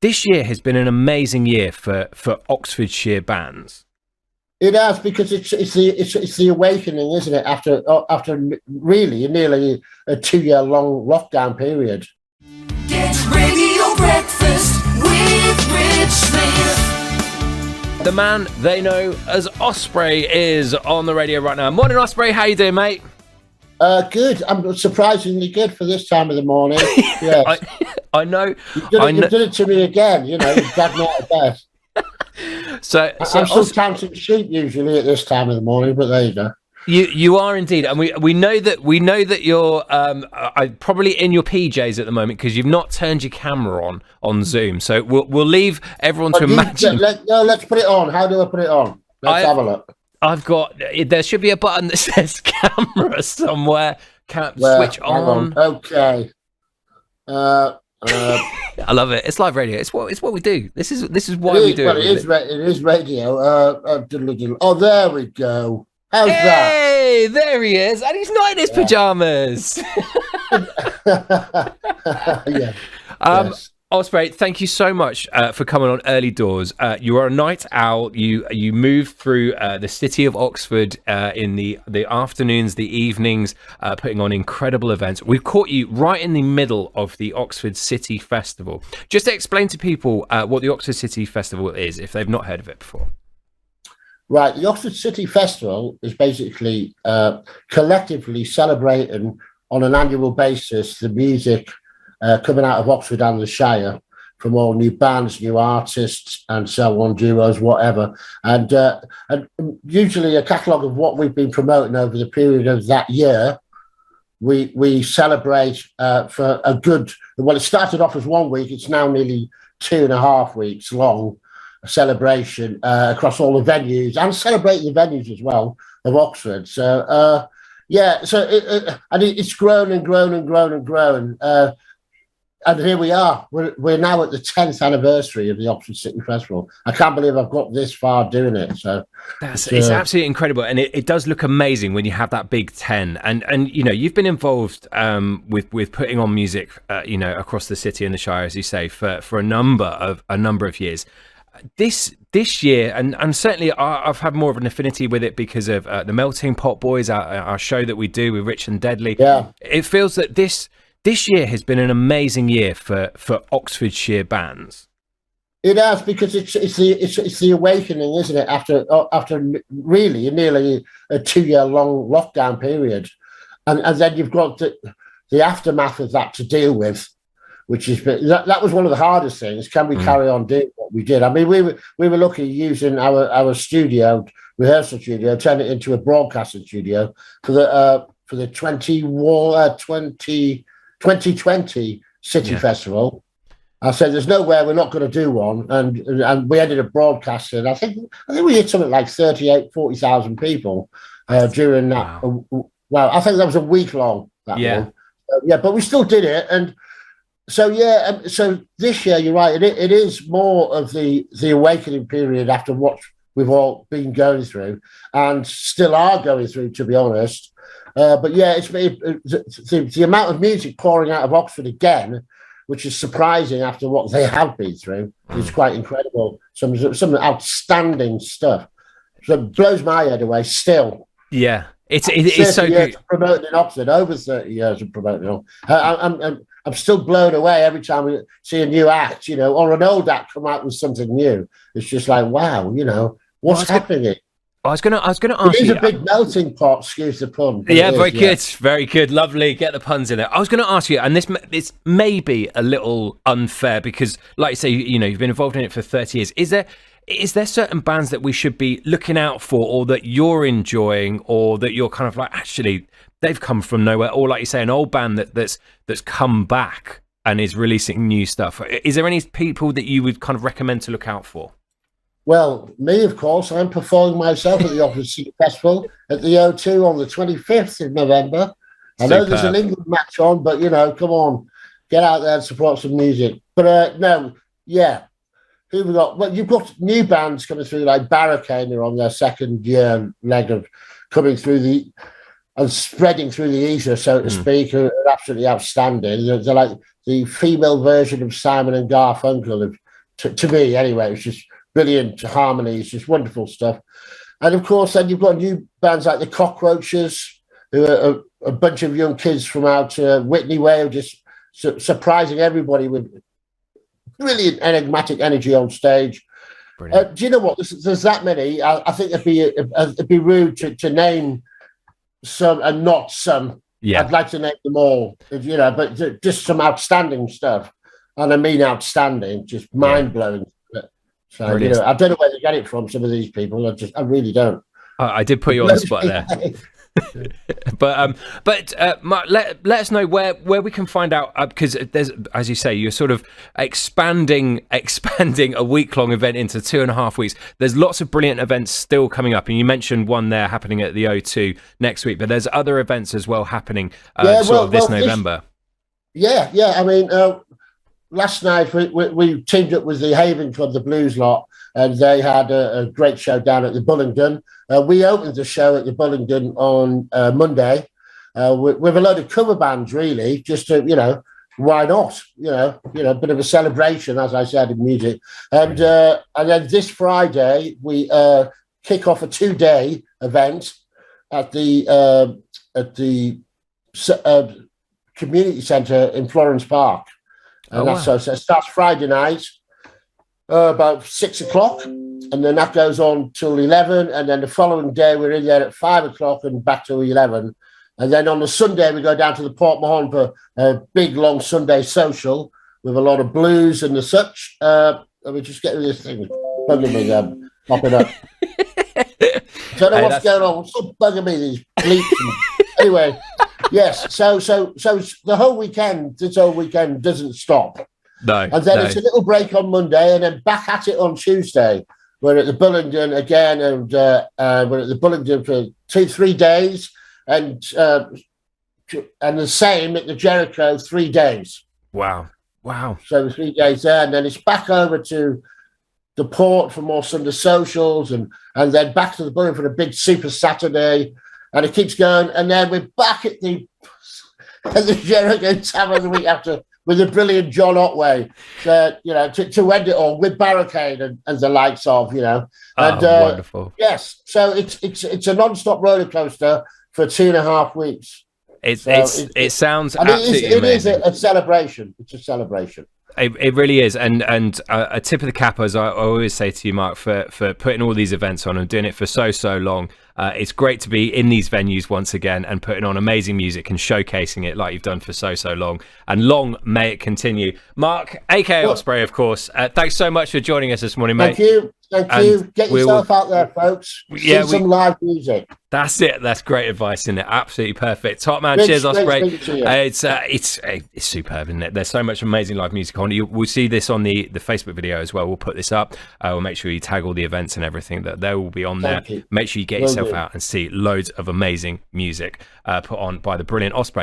This year has been an amazing year for Oxfordshire bands. It has, because it's the awakening, isn't it? After really nearly a 2-year long lockdown period. Get radio breakfast with Rich Smith. The man they know as Osprey is on the radio right now. Morning, Osprey. How you doing, mate? Good. I'm surprisingly good for this time of the morning. Yes. I know. You've done it to me again. You've dragged me out of bed. So I'm still counting sheep usually at this time of the morning, but there you go. You are indeed, and we know that you're probably in your PJs at the moment because you've not turned your camera on Zoom. So we'll leave everyone to imagine. Let's put it on. How do I put it on? Let's have a look. There should be a button that says camera somewhere. Switch on. Okay. I love it. It's live radio. It's what we do. This is why we do it. It is radio. Oh, there we go. How's that? Hey, there he is, and he's not in his pajamas. Yeah. Yes. Osprey, thank you so much for coming on Early Doors. You are a night owl. You move through the city of Oxford in the afternoons, the evenings, putting on incredible events. We've caught you right in the middle of the Oxford City Festival. Just to explain to people what the Oxford City Festival is, if they've not heard of it before. Right, the Oxford City Festival is basically collectively celebrating on an annual basis the music coming out of Oxford and the Shire, from all new bands, new artists, and so on, duos, whatever. And usually a catalogue of what we've been promoting over the period of that year. We celebrate for a good, well, it started off as 1 week, it's now nearly 2.5 weeks long, a celebration across all the venues, and celebrating the venues as well of Oxford. So, it's grown and grown and grown and grown. And here we are. We're now at the 10th anniversary of the Oxford City Festival. I can't believe I've got this far doing it. So it's absolutely incredible, and it does look amazing when you have that big 10. And you've been involved with putting on music, across the city and the Shire, as you say, for a number of years. This year, and certainly I've had more of an affinity with it because of the Melting Pot Boys, our show that we do with Rich and Deadly. Yeah, it feels that this year has been an amazing year for Oxfordshire bands. It has, because it's the awakening, isn't it? After really nearly a 2-year long lockdown period, and then you've got the aftermath of that to deal with, which is that was one of the hardest things. Can we carry on doing what we did? I mean, we were lucky using our studio, rehearsal studio, turn it into a broadcasting studio for the 2020 City Festival. I said, "There's nowhere we're not going to do one," and we ended up broadcasting. I think we hit something like 40,000 people during that. Wow. Well, I think that was a week long. That one. But we still did it, and so so this year, you're right. It is more of the awakening period after what we've all been going through and still are going through, to be honest. But yeah, it's the amount of music pouring out of Oxford again, which is surprising after what they have been through. It's quite incredible. Some outstanding stuff. So it blows my head away still. Yeah, it's so good. Promoting in Oxford, over 30 years of promoting. I'm still blown away every time we see a new act, or an old act come out with something new. It's just like, wow, what's happening? I was gonna ask you. It is a big melting pot. Excuse the pun. Yeah, very good, lovely. Get the puns in there. I was going to ask you, and this may be a little unfair because, like you say, you've been involved in it for 30 years. Is there certain bands that we should be looking out for, or that you're enjoying, or that you're kind of like, actually, they've come from nowhere, or like you say, an old band that's come back and is releasing new stuff? Is there any people that you would kind of recommend to look out for? Well, me, of course. I'm performing myself at the Oxford City Festival at the O2 on the 25th of November. I know there's an England match on, but, come on, get out there and support some music. But, who we got? Well, you've got new bands coming through, like Barricade are on their second year leg of coming through and spreading through the ether, so to speak, are absolutely outstanding. They're like the female version of Simon and Garfunkel, to me anyway. It was just brilliant harmonies, just wonderful stuff. And of course, then you've got new bands like the Cockroaches, who are a bunch of young kids from out Whitney way, who just surprising everybody with brilliant enigmatic energy on stage. Do you know what? There's that many. I think it'd be rude to name some and not some. Yeah. I'd like to name them all, but just some outstanding stuff. And I mean outstanding, just mind-blowing. So, I don't know where they get it from, some of these people. I really don't. I did put you on the spot there. but Mark, let us know where we can find out, because there's, as you say, you're sort of expanding a week-long event into 2.5 weeks. There's lots of brilliant events still coming up, and you mentioned one there happening at the O2 next week, but there's other events as well happening this November. I mean, last night we teamed up with the Haven Club, the Blues lot, and they had a great show down at the Bullingdon. We opened the show at the Bullingdon on Monday with a load of cover bands, really, just to, why not? A bit of a celebration, as I said, in music. And then this Friday, we kick off a 2-day event at the community centre in Florence Park. And so it starts Friday night, about 6 o'clock, and then that goes on till 11, and then the following day we're in there at 5 o'clock and back to 11. And then on the Sunday we go down to the Port Mahon for a big long Sunday social with a lot of blues and the such. Let me just get rid of this thing bugging me popping up. Don't know what's going on. What's so bugging me, these bleeps anyway. Yes, so the whole weekend, this whole weekend doesn't stop. No. And then it's a little break on Monday, and then back at it on Tuesday. We're at the Bullingdon again, and we're at the Bullingdon for 2-3 days, and the same at the Jericho 3 days. Wow. So 3 days there, and then it's back over to the Port for more Sunday socials, and then back to the Bullingdon for a big Super Saturday. And it keeps going, and then we're back at the Jericho Tavern the week after with the brilliant John Otway, to end it all with Barricade and the likes of, wonderful. Yes, so it's a non-stop roller coaster for 2.5 weeks. It sounds absolutely amazing. It is a celebration. It's a celebration. It really is, and a tip of the cap, as I always say to you, Mark, for putting all these events on and doing it for so long. It's great to be in these venues once again and putting on amazing music and showcasing it like you've done for so long. And long may it continue. Mark, aka Osprey, of course. Thanks so much for joining us this morning, mate. Thank you. Get yourself out there, folks. See some live music. That's it. That's great advice, isn't it? Absolutely perfect. Top man. Cheers, Osprey. It's superb, isn't it? There's so much amazing live music on. We'll see this on the Facebook video as well. We'll put this up. We'll make sure you tag all the events and everything that they will be on there. Make sure you get yourself out and see loads of amazing music put on by the brilliant Osprey.